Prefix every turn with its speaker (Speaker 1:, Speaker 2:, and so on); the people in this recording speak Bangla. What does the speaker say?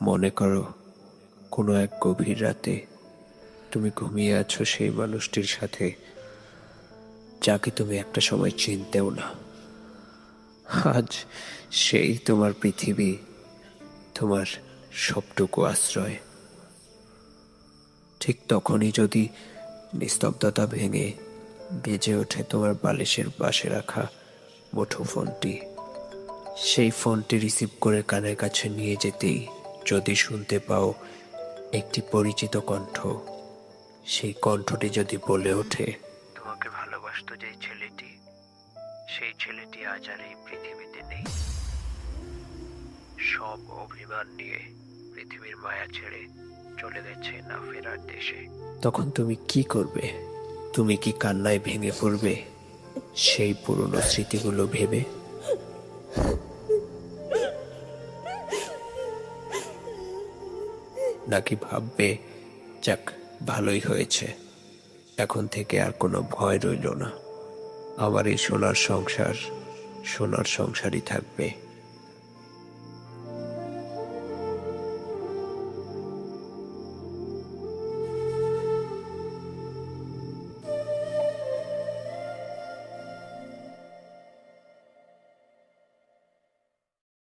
Speaker 1: মনে করো কোনো এক গভীর রাতে তুমি ঘুমিয়ে আছো সেই মানুষটির সাথে, যাকে তুমি একটা সময় চিনতেও না। আজ সেই তোমার পৃথিবী, তোমার সবটুকু আশ্রয়। ঠিক তখনই যদি নিস্তব্ধতা ভেঙে বেজে ওঠে তোমার বালিশের পাশে রাখা মুঠোফোনটি, সেই ফোনটি রিসিভ করে কানের কাছে নিয়ে যেতেই যদি শুনতে পাও একটি পরিচিত কণ্ঠ, সেই কণ্ঠটি যদি বলে ওঠে, তোমাকে ভালোবাসতো যেই ছেলেটি, সেই ছেলেটি আজ আর এই পৃথিবীতে নেই। সব অভিমান নিয়ে পৃথিবীর মায়া ছেড়ে চলে গেছে না ফেরার দেশে। তখন তুমি কি করবে? তুমি কি কান্নায় ভেঙে পড়বে সেই পুরনো স্মৃতিগুলো ভেবে? নাকি ভাববে, যাক ভালোই হয়েছে, এখন থেকে আর কোনো ভয় রইল না, আমার এই সোনার সংসার সোনার সংসারই থাকবে।